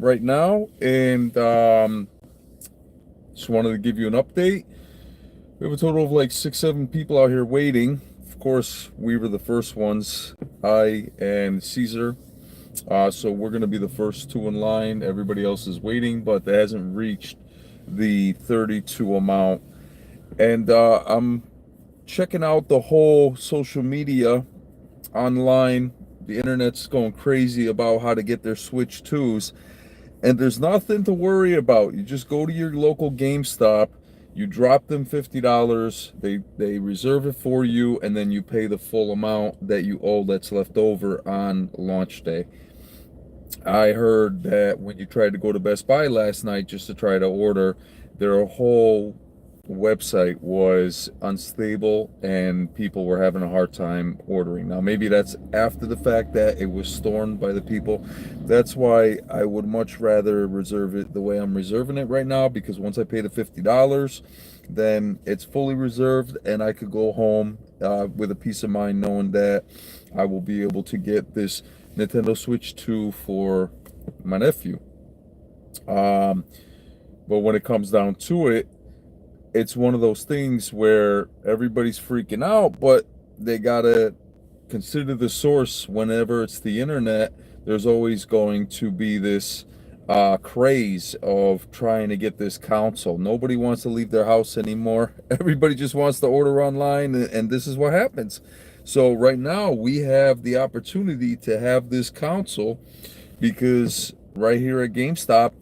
right now, and just wanted to give you an update. We have a total of like 6, 7 people out here waiting. Of course, we were the first ones, I and Caesar. So we're going to be the first two in line. Everybody else is waiting, but that hasn't reached the 32 amount. And I'm checking out the whole social media online. The internet's going crazy about how to get their Switch 2s. And there's nothing to worry about. You just go to your local GameStop, you drop them $50, they reserve it for you, and then you pay the full amount that you owe that's left over on launch day. I heard that when you tried to go to Best Buy last night just to try to order, their whole website was unstable and people were having a hard time ordering. Now, maybe that's after the fact that it was stormed by the people. That's why I would much rather reserve it the way I'm reserving it right now, because once I pay the $50, then it's fully reserved and I could go home with a peace of mind knowing that I will be able to get this Nintendo Switch 2 for my nephew. But when it comes down to it, it's one of those things where everybody's freaking out, but they gotta consider the source. Whenever it's the internet, there's always going to be this craze of trying to get this console. Nobody wants to leave their house anymore. Everybody just wants to order online, and this is what happens. So right now we have the opportunity to have this console because right here at GameStop,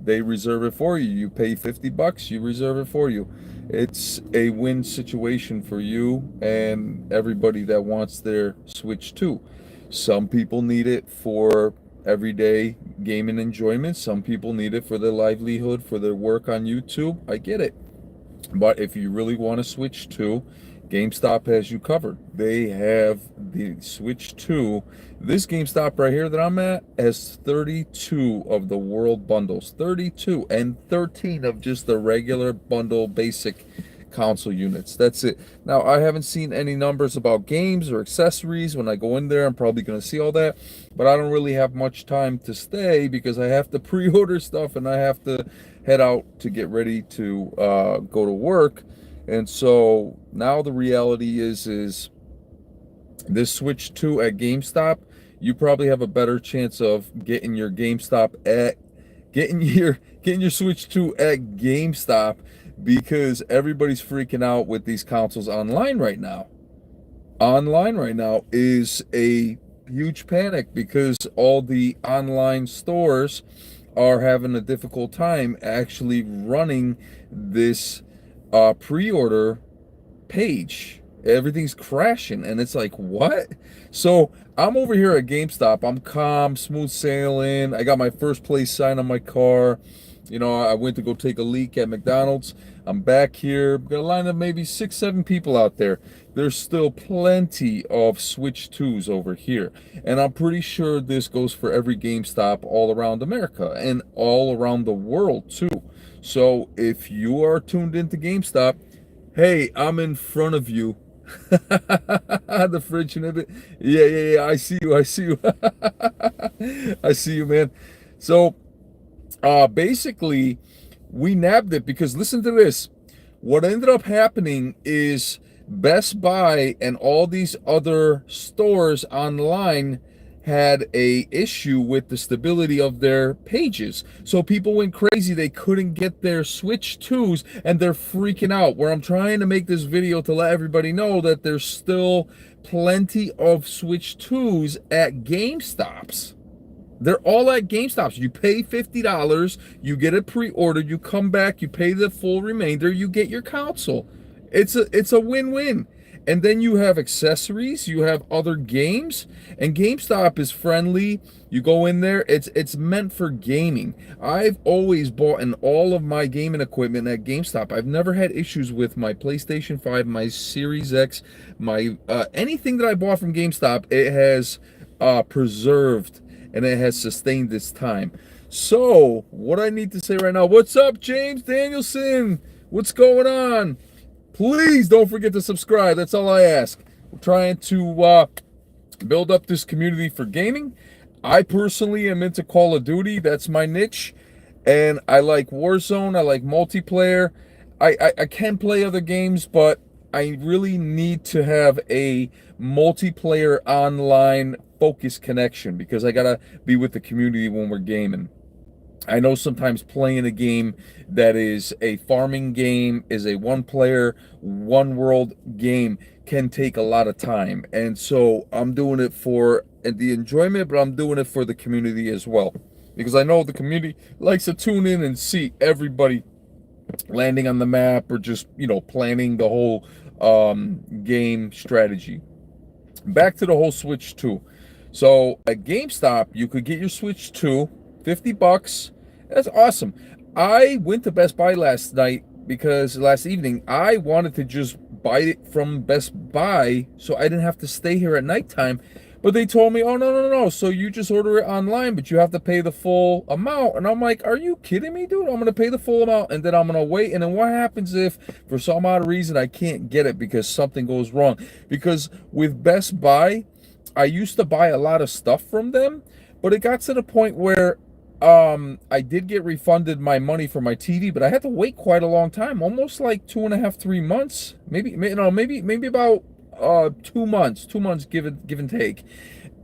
they reserve it for you. You pay $50, you reserve it for you. It's a win situation for you and everybody that wants their Switch 2. Some people need it for everyday gaming enjoyment. Some people need it for their livelihood, for their work on YouTube. I get it. But if you really want to Switch 2, GameStop has you covered. They have the Switch 2. This GameStop right here that I'm at has 32 of the world bundles. 32 and 13 of just the regular bundle basic console units. That's it. Now, I haven't seen any numbers about games or accessories. When I go in there, I'm probably going to see all that. But I don't really have much time to stay because I have to pre-order stuff and I have to head out to get ready to go to work. And so now the reality is this Switch 2 at GameStop, you probably have a better chance of getting your getting your Switch 2 at GameStop because everybody's freaking out with these consoles online right now. Online right now is a huge panic because all the online stores are having a difficult time actually running this pre-order page. Everything's crashing and it's like, what? So I'm over here at GameStop. I'm calm, smooth sailing. I got my first place sign on my car. You know, I went to go take a leak at McDonald's. I'm back here. Got a line of maybe 6, 7 people out there. There's still plenty of Switch 2s over here. And I'm pretty sure this goes for every GameStop all around America and all around the world too. So if you are tuned into GameStop, hey, I'm in front of you. The fridge and everything. Yeah. I see you. I see you, man. So basically, we nabbed it because listen to this. What ended up happening is Best Buy and all these other stores online had a issue with the stability of their pages. So people went crazy. They couldn't get their Switch 2s and they're freaking out. Where I'm trying to make this video to let everybody know that there's still plenty of Switch 2s at GameStops. They're all at GameStops. You pay $50, you get it pre-ordered, you come back, you pay the full remainder, you get your console. It's a win-win. And then you have accessories, you have other games, and GameStop is friendly. You go in there, it's meant for gaming. I've always bought in all of my gaming equipment at GameStop. I've never had issues with my PlayStation 5, my Series X, my anything that I bought from GameStop. It has preserved and it has sustained this time. So what I need to say right now, what's up, James Danielson? What's going on? Please don't forget to subscribe. That's all I ask. We're trying to build up this community for gaming. I personally am into Call of Duty. That's my niche. And I like Warzone. I like multiplayer. I can play other games, but I really need to have a multiplayer online focus connection because I gotta be with the community when we're gaming. I know sometimes playing a game that is a farming game, is a one player, one world game can take a lot of time. And so I'm doing it for the enjoyment, but I'm doing it for the community as well. Because I know the community likes to tune in and see everybody landing on the map or just, planning the whole game strategy. Back to the whole Switch 2. So at GameStop, you could get your Switch 2, $50. That's awesome. I went to Best Buy last night because last evening I wanted to just buy it from Best Buy so I didn't have to stay here at nighttime. But they told me, oh, no, no, no. So you just order it online, but you have to pay the full amount. And I'm like, are you kidding me, dude? I'm going to pay the full amount and then I'm going to wait. And then what happens if for some odd reason I can't get it because something goes wrong? Because with Best Buy, I used to buy a lot of stuff from them, but it got to the point where I did get refunded my money for my TV, but I had to wait quite a long time, almost like 2.5, 3 months, maybe about 2 months, give and take.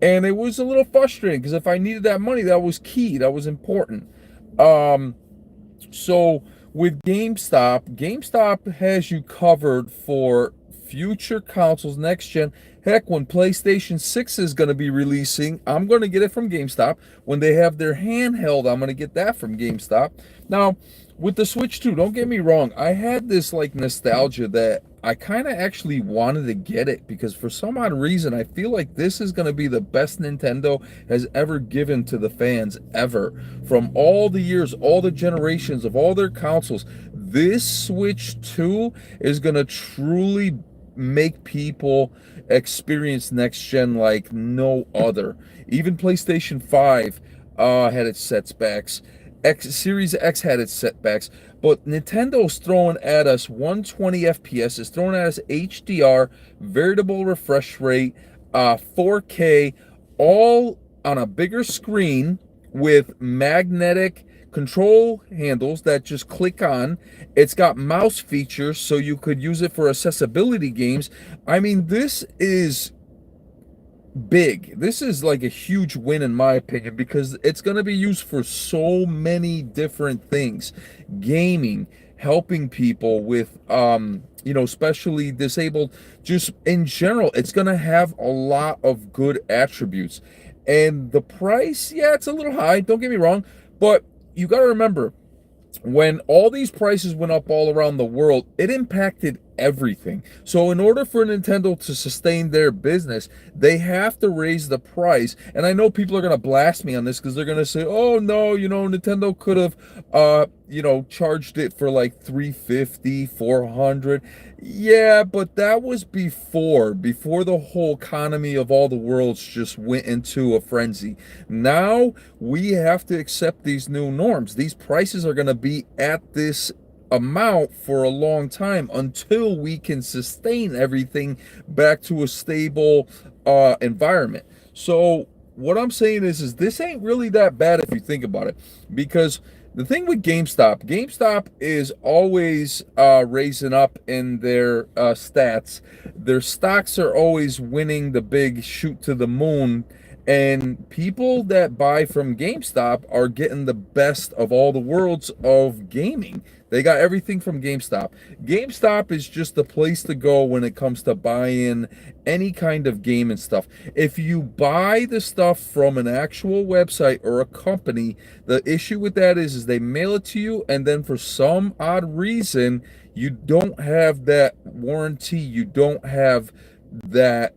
And it was a little frustrating because if I needed that money, that was key, that was important. So with GameStop has you covered for future consoles, next gen. Heck, when PlayStation 6 is going to be releasing, I'm going to get it from GameStop. When they have their handheld, I'm going to get that from GameStop. Now, with the Switch 2, don't get me wrong, I had this like nostalgia that I kind of actually wanted to get it because for some odd reason, I feel like this is going to be the best Nintendo has ever given to the fans ever. From all the years, all the generations of all their consoles, this Switch 2 is going to truly make people experience next gen like no other. Even PlayStation 5 had its setbacks. Series X had its setbacks, but Nintendo's throwing at us 120 FPS, is throwing at us HDR, variable refresh rate, 4K, all on a bigger screen with magnetic control handles that just click on. It's got mouse features so you could use it for accessibility games. I mean, this is big. This is like a huge win in my opinion because it's going to be used for so many different things. Gaming, helping people with especially disabled, just in general, it's going to have a lot of good attributes. And the price, yeah, it's a little high, don't get me wrong, but you got to remember when all these prices went up all around the world, it impacted everything. So in order for Nintendo to sustain their business, they have to raise the price. And I know people are going to blast me on this because they're going to say, "Oh no, Nintendo could have charged it for like 350, 400." Yeah, but that was before the whole economy of all the worlds just went into a frenzy. Now we have to accept these new norms. These prices are going to be at this amount for a long time until we can sustain everything back to a stable environment. So what I'm saying is this ain't really that bad if you think about it, because the thing with GameStop is always raising up in their stats. Their stocks are always winning the big shoot to the moon, and people that buy from GameStop are getting the best of all the worlds of gaming. They got everything from GameStop. GameStop is just the place to go when it comes to buying any kind of game and stuff. If you buy the stuff from an actual website or a company, the issue with that is they mail it to you, and then for some odd reason, you don't have that warranty. You don't have that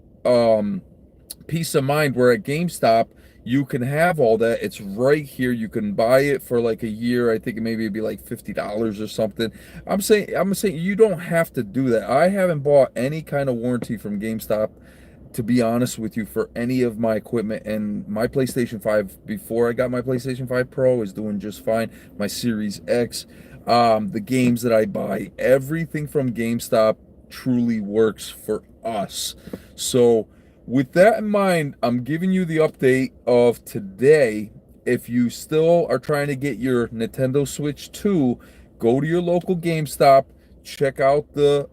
peace of mind, where at GameStop you can have all that. It's right here. You can buy it for like a year. I think maybe it'd be like $50 or something. I'm saying you don't have to do that. I haven't bought any kind of warranty from GameStop, to be honest with you, for any of my equipment. And my PlayStation 5, before I got my PlayStation 5 Pro, is doing just fine. My Series X, the games that I buy, everything from GameStop truly works for us. So With that in mind, I'm giving you the update of today. If you still are trying to get your Nintendo Switch 2, go to your local GameStop, check out the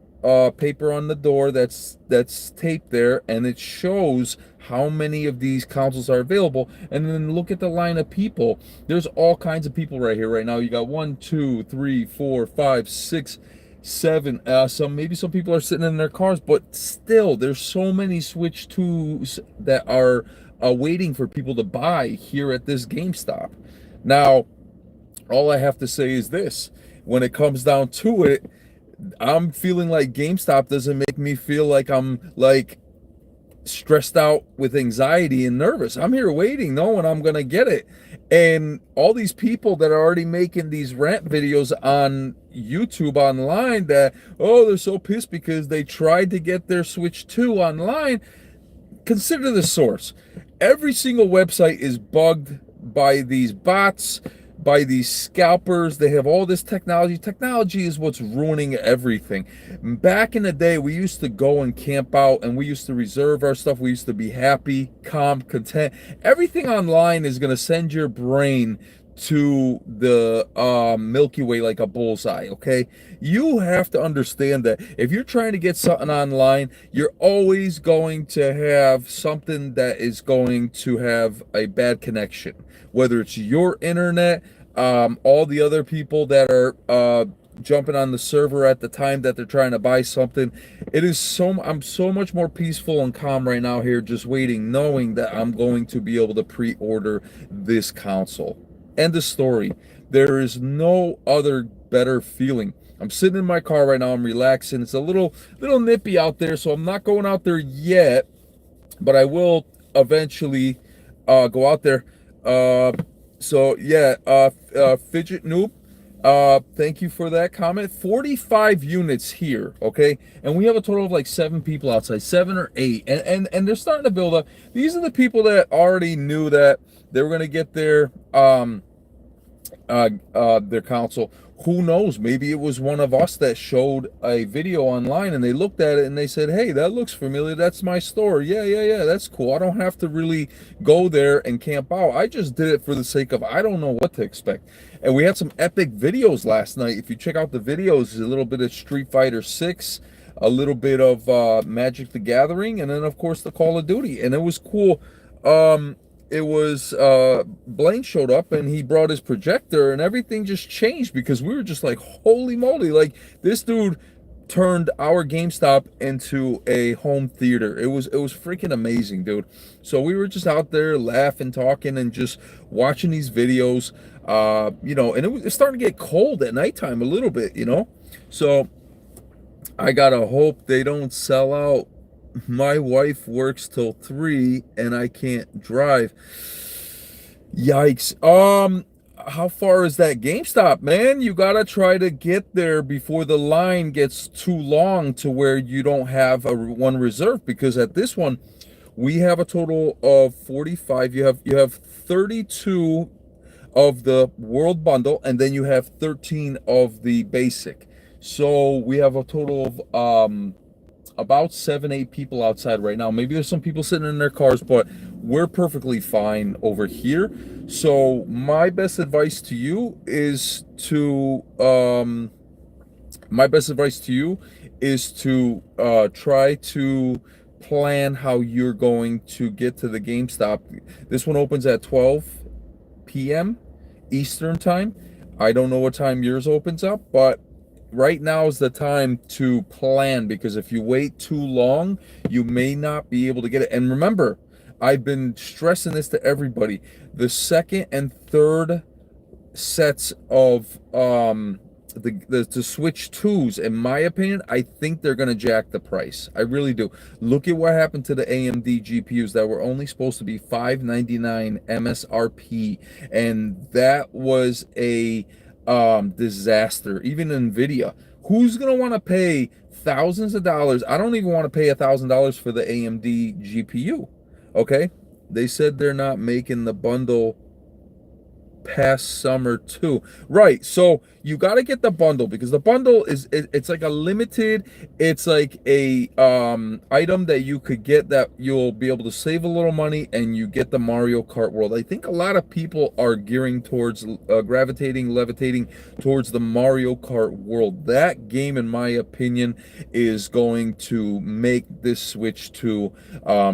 paper on the door that's taped there, and it shows how many of these consoles are available. And then look at the line of people. There's all kinds of people right here right now. You got 1, 2, 3, 4, 5, 6, 7. Maybe some people are sitting in their cars, but still, there's so many Switch 2s that are waiting for people to buy here at this GameStop. Now, all I have to say is this: when it comes down to it, I'm feeling like GameStop doesn't make me feel like I'm like stressed out with anxiety and nervous. I'm here waiting, knowing I'm gonna get it. And all these people that are already making these rant videos on YouTube online that, oh, they're so pissed because they tried to get their Switch 2 online. Consider the source. Every single website is bugged by these bots, by these scalpers. They have all this technology. Technology is what's ruining everything. Back in the day, we used to go and camp out, and we used to reserve our stuff. We used to be happy, calm, content. Everything online is going to send your brain to the Milky Way like a bullseye, okay? You have to understand that if you're trying to get something online, you're always going to have something that is going to have a bad connection. Whether it's your internet, all the other people that are jumping on the server at the time that they're trying to buy something. I'm so much more peaceful and calm right now here, just waiting, knowing that I'm going to be able to pre-order this console. End of story. There is no other better feeling. I'm sitting in my car right now. I'm relaxing. It's a little nippy out there, so I'm not going out there yet, but I will eventually go out there. Fidget Noob, thank you for that comment. 45 units here, okay? And we have a total of like 7 people outside, 7 or 8. And they're starting to build up. These are the people that already knew that they were going to get their console. Who knows? Maybe it was one of us that showed a video online and they looked at it and they said, hey, that looks familiar. That's my store. Yeah. That's cool. I don't have to really go there and camp out. I just did it for the sake of, I don't know what to expect. And we had some epic videos last night. If you check out the videos, a little bit of Street Fighter 6, a little bit of Magic the Gathering, and then of course the Call of Duty. And it was cool. Blaine showed up and he brought his projector and everything just changed because we were just like, holy moly, like this dude turned our GameStop into a home theater. It was freaking amazing, dude. So we were just out there laughing, talking, and just watching these videos, and it was starting to get cold at nighttime a little bit, so I gotta hope they don't sell out. My wife works till 3 and I can't drive. Yikes. How far is that GameStop, man? You gotta try to get there before the line gets too long to where you don't have one reserved, because at this one we have a total of 45. You have 32 of the World Bundle, and then you have 13 of the basic. So we have a total of about 7-8 people outside right now. Maybe there's some people sitting in their cars, but we're perfectly fine over here. So my best advice to you is to try to plan how you're going to get to the GameStop. This one opens at 12 p.m. Eastern time. I don't know what time yours opens up, but right now is the time to plan, because if you wait too long, you may not be able to get it. And remember, I've been stressing this to everybody. The second and third sets of the Switch 2s, in my opinion, I think they're going to jack the price. I really do. Look at what happened to the AMD GPUs that were only supposed to be $599 MSRP, and that was a disaster. Even Nvidia, who's gonna want to pay thousands of dollars? I don't even want to pay $1,000 for the AMD GPU. Okay, they said they're not making the bundle past summer too. Right. So you got to get the bundle, because the bundle it's like a limited, it's like a item that you could get that you'll be able to save a little money, and you get the Mario Kart World. I think a lot of people are gearing towards levitating towards the Mario Kart World. That game, in my opinion, is going to make this Switch 2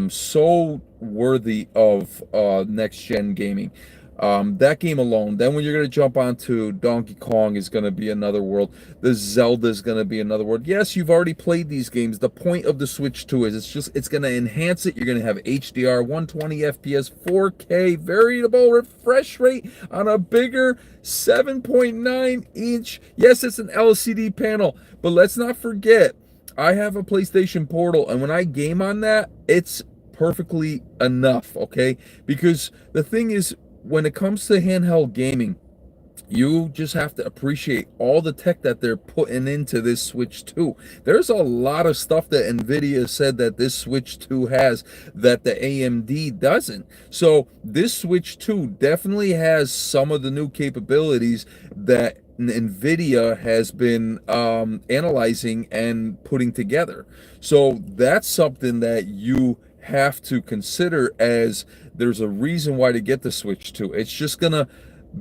so worthy of next gen gaming. That game alone. Then when you're going to jump onto Donkey Kong is going to be another world. The Zelda is going to be another world. Yes, you've already played these games. The point of the Switch 2 is it's going to enhance it. You're going to have HDR, 120 FPS, 4K, variable refresh rate on a bigger 7.9 inch. Yes, it's an LCD panel, but let's not forget, I have a PlayStation Portal, and when I game on that, it's perfectly enough, okay? Because the thing is, when it comes to handheld gaming, you just have to appreciate all the tech that they're putting into this Switch 2. There's a lot of stuff that Nvidia said that this Switch 2 has that the AMD doesn't. So this Switch 2 definitely has some of the new capabilities that Nvidia has been analyzing and putting together. So that's something that you have to consider, as there's a reason why to get the Switch 2. It's just gonna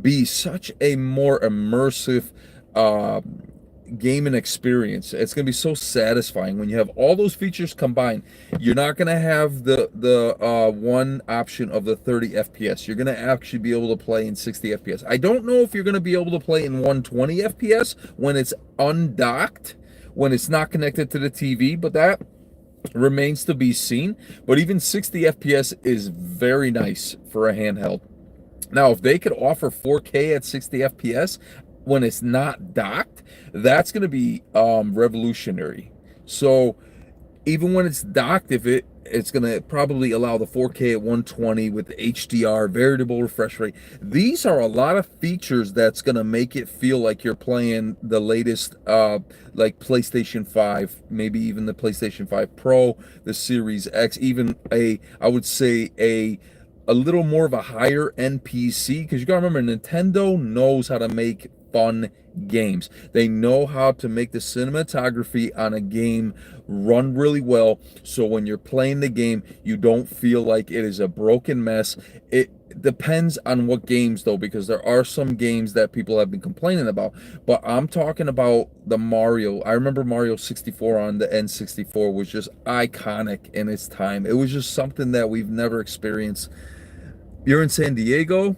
be such a more immersive gaming experience. It's going to be so satisfying when you have all those features combined. You're not going to have the one option of the 30 FPS. You're going to actually be able to play in 60 FPS. I don't know if you're going to be able to play in 120 FPS when it's undocked, when it's not connected to the TV, but that remains to be seen. But even 60 FPS is very nice for a handheld. Now, if they could offer 4K at 60 FPS when it's not docked, that's going to be revolutionary. So even when it's docked, it's going to probably allow the 4K at 120 with the HDR, variable refresh rate. These are a lot of features that's going to make it feel like you're playing the latest, like PlayStation 5, maybe even the PlayStation 5 Pro, the Series X, even I would say a little more of a higher end PC, because you gotta remember, Nintendo knows how to make fun games. They know how to make the cinematography on a game run really well, so when you're playing the game, you don't feel like it is a broken mess. It depends on what games, though, because there are some games that people have been complaining about, but I'm talking about the Mario. I remember Mario 64 on the N64 was just iconic in its time. It was just something that we've never experienced. You're in San Diego,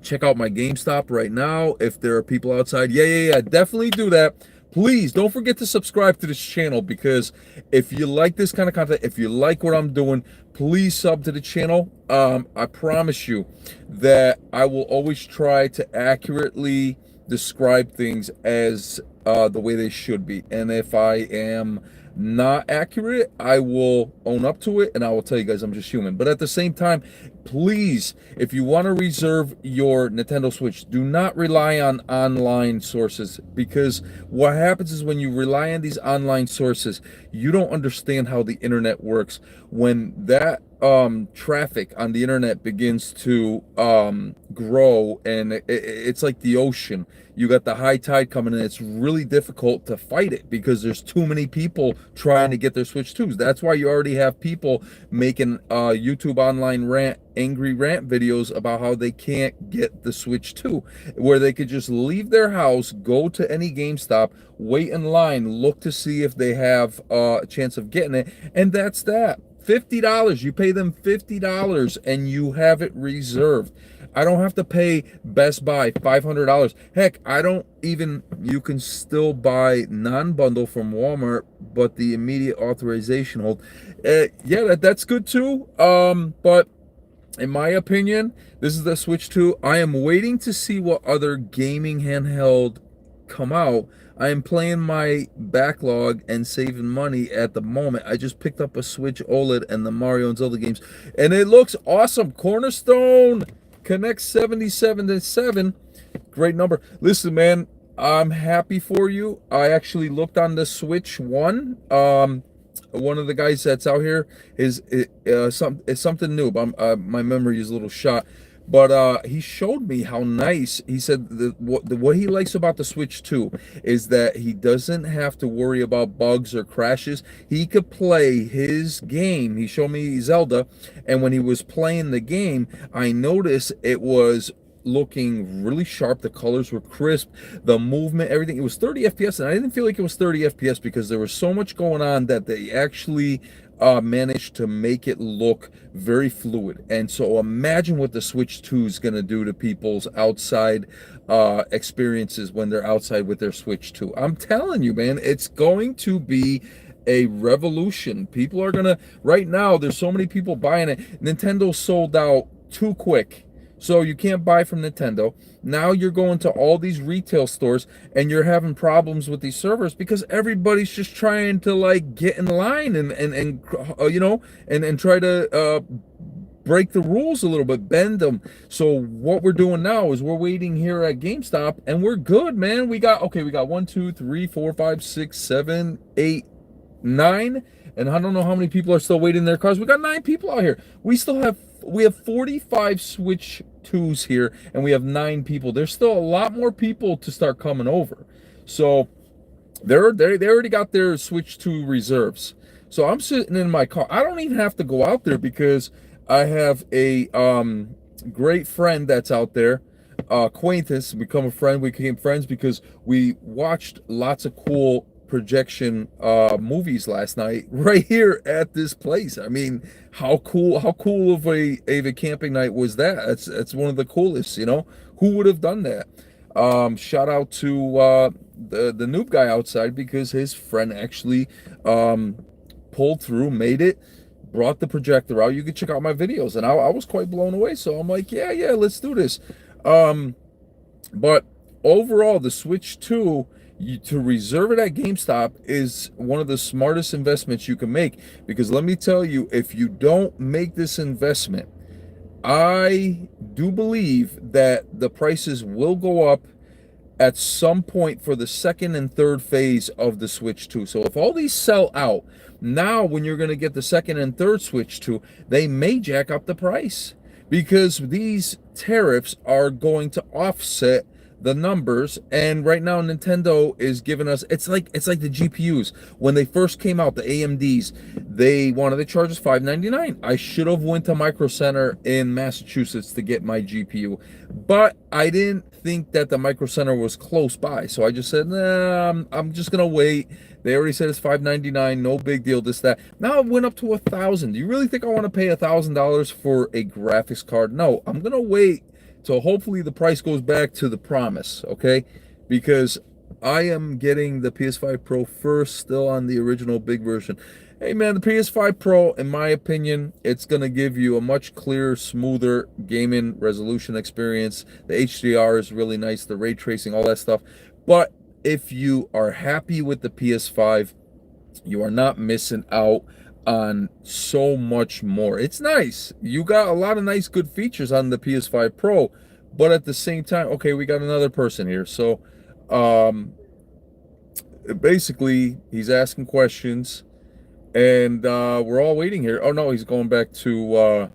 check out my Gamestop right now. If there are people outside, yeah, definitely do that. Please don't forget to subscribe to this channel, because if you like this kind of content, if you like what I'm doing, please sub to the channel. I promise you that I will always try to accurately describe things as the way they should be. And if I am not accurate, I will own up to it, and I will tell you guys I'm just human. But at the same time, please, if you want to reserve your Nintendo Switch, do not rely on online sources, because what happens is when you rely on these online sources, you don't understand how the internet works. When that traffic on the internet begins to grow, and it's like the ocean. You got the high tide coming in. It's really difficult to fight it, because there's too many people trying to get their Switch 2s. That's why you already have people making YouTube online angry rant videos about how they can't get the Switch 2, where they could just leave their house, go to any GameStop, wait in line, look to see if they have a chance of getting it, and that's that. $50. You pay them $50 and you have it reserved. I don't have to pay Best Buy $500. Heck, you can still buy non-bundle from Walmart, but the immediate authorization hold. Yeah, that's good too. But in my opinion, this is the Switch 2. I am waiting to see what other gaming handheld come out. I am playing my backlog and saving money at the moment. I just picked up a Switch OLED and the Mario and Zelda games, and it looks awesome. Cornerstone Connect 77-7. Great number. Listen, man, I'm happy for you. I actually looked on the Switch 1. One of the guys that's out here it's something new, but my memory is a little shot. But he showed me how nice. He said what he likes about the Switch 2 is that he doesn't have to worry about bugs or crashes. He could play his game. He showed me Zelda, and when he was playing the game, I noticed it was looking really sharp. The colors were crisp, the movement, everything. It was 30 FPS, and I didn't feel like it was 30 FPS because there was so much going on that they actually managed to make it look very fluid. And so imagine what the Switch 2 is going to do to people's outside experiences when they're outside with their Switch 2. I'm telling you, man, it's going to be a revolution. People are gonna, right now, there's so many people buying it. Nintendo sold out too quick. So you can't buy from Nintendo. Now you're going to all these retail stores and you're having problems with these servers because everybody's just trying to like get in line and you know, and try to break the rules a little bit, bend them. So what we're doing now is we're waiting here at GameStop and we're good, man. We got 1, 2, 3, 4, 5, 6, 7, 8, 9, and I don't know how many people are still waiting in their cars. We got 9 people out here. We have 45 Switch 2s here, and we have 9 people. There's still a lot more people to start coming over. So they already got their Switch 2 reserves. So I'm sitting in my car. I don't even have to go out there because I have a great friend that's out there, acquaintance, become a friend. We became friends because we watched lots of cool projection movies last night right here at this place. I mean, how cool of a camping night was that? That's one of the coolest, you know. Who would have done that? Shout out to the noob guy outside because his friend actually pulled through, made it, brought the projector out. You can check out my videos, and I was quite blown away. So I'm like, yeah, let's do this. But overall, the Switch 2, to reserve it at GameStop is one of the smartest investments you can make, because let me tell you, if you don't make this investment, I do believe that the prices will go up at some point for the second and third phase of the Switch 2. So if all these sell out, now when you're going to get the second and third Switch 2, they may jack up the price because these tariffs are going to offset the numbers. And right now Nintendo is giving us, it's like the GPUs when they first came out, the AMDs, they wanted to charge us $599. I should have went to Micro Center in Massachusetts to get my GPU, but I didn't think that the Micro Center was close by, so I just said, nah, I'm just gonna wait. They already said it's $599, no big deal, this, that. Now it went up to $1,000. Do you really think I want to pay $1,000 for a graphics card? No, I'm gonna wait. So hopefully the price goes back to the promise, okay? Because I am getting the PS5 Pro first, still on the original big version. Hey man, the PS5 Pro, in my opinion, it's going to give you a much clearer, smoother gaming resolution experience. The HDR is really nice, the ray tracing, all that stuff. But if you are happy with the PS5, you are not missing out on so much more. It's nice. You got a lot of nice, good features on the PS5 Pro, but at the same time, okay, we got another person here. So, basically, he's asking questions, and we're all waiting here. Oh no, he's going back to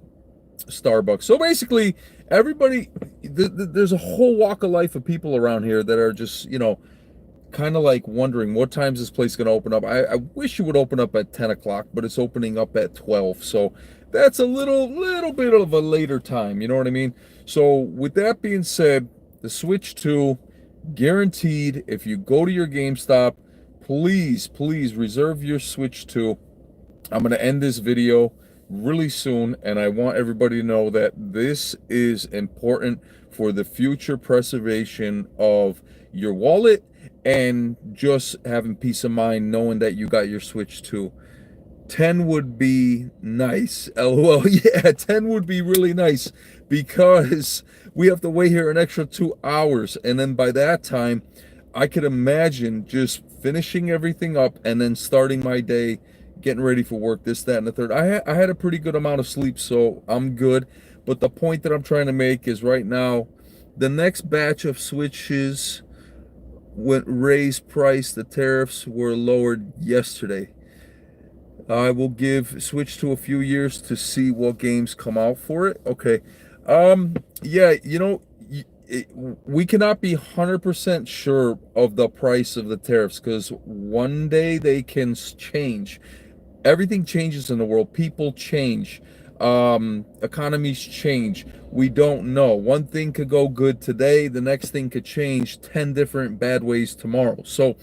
Starbucks. So basically, everybody, there's a whole walk of life of people around here that are just, you know, kind of like wondering what time's this place going to open up. I wish it would open up at 10 o'clock, but it's opening up at 12. So that's a little bit of a later time. You know what I mean? So with that being said, the Switch 2, guaranteed, if you go to your GameStop, please reserve your Switch 2. I'm going to end this video really soon, and I want everybody to know that this is important for the future preservation of your wallet and just having peace of mind knowing that you got your Switch 2. 10 would be nice. LOL. Yeah, 10 would be really nice because we have to wait here an extra 2 hours. And then by that time, I could imagine just finishing everything up and then starting my day, getting ready for work, this, that, and the third. I had a pretty good amount of sleep, so I'm good. But the point that I'm trying to make is right now, the next batch of Switches went raised price. The tariffs were lowered yesterday. I will give Switch to a few years to see what games come out for it. Okay, Yeah, we cannot be 100% sure of the price of the tariffs because one day they can change. Everything changes in the world. People change. Economies change. We don't know. One thing could go good today, the next thing could change 10 different bad ways tomorrow. So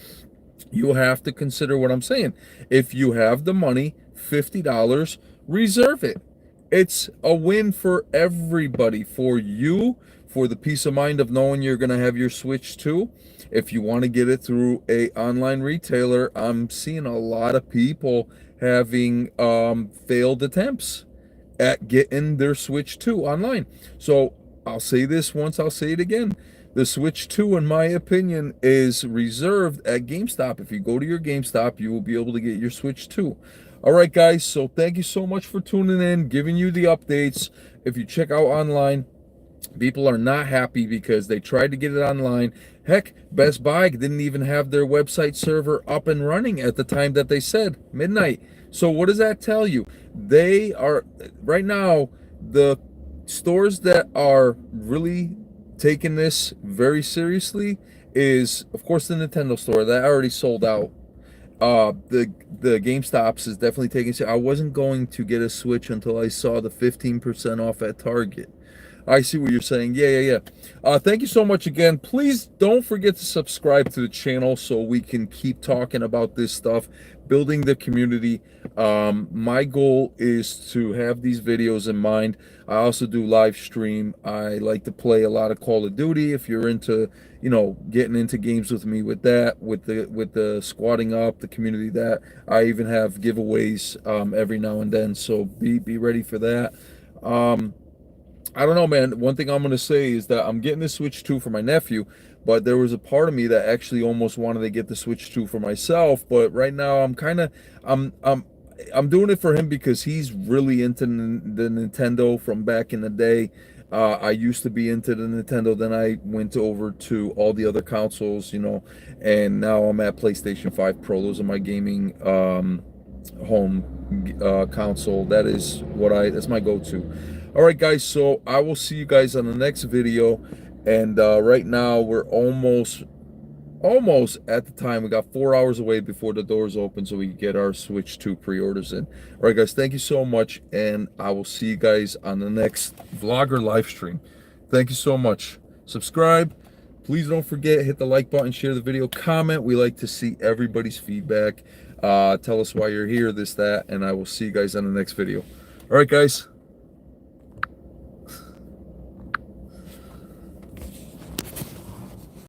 you have to consider what I'm saying. If you have the money, $50, reserve it. It's a win for everybody, for you, for the peace of mind of knowing you're going to have your Switch 2. If you want to get it through a online retailer, I'm seeing a lot of people having failed attempts at getting their Switch 2 online. So I'll say this once, I'll say it again. The Switch 2, in my opinion, is reserved at GameStop. If you go to your GameStop, you will be able to get your Switch 2. All right, guys, so thank you so much for tuning in, giving you the updates. If you check out online, people are not happy because they tried to get it online. Heck, Best Buy didn't even have their website server up and running at the time that they said, midnight. So what does that tell you? They are, right now, the stores that are really taking this very seriously is, of course, the Nintendo store. That already sold out. The GameStops is definitely taking. I wasn't going to get a Switch until I saw the 15% off at Target. I see what you're saying. Yeah. Thank you so much again. Please don't forget to subscribe to the channel so we can keep talking about this stuff, building the community. My goal is to have these videos in mind. I also do live stream. I like to play a lot of Call of Duty. If you're into, getting into games with me with that, with the squatting up, the community, that I even have giveaways every now and then. So be ready for that. I don't know, man. One thing I'm gonna say is that I'm getting the Switch 2 for my nephew, but there was a part of me that actually almost wanted to get the Switch 2 for myself. But right now, I'm doing it for him because he's really into the Nintendo from back in the day. I used to be into the Nintendo, then I went over to all the other consoles, and now I'm at PlayStation 5 Pro. Those are my gaming home console. That's my go-to. All right, guys, so I will see you guys on the next video. And right now we're almost at the time. We got 4 hours away before the doors open so we can get our Switch 2 pre-orders in. All right, guys, thank you so much, and I will see you guys on the next vlog or live stream. Thank you so much. Subscribe. Please don't forget, hit the like button, share the video, comment. We like to see everybody's feedback. Tell us why you're here, this, that, and I will see you guys on the next video. All right, guys.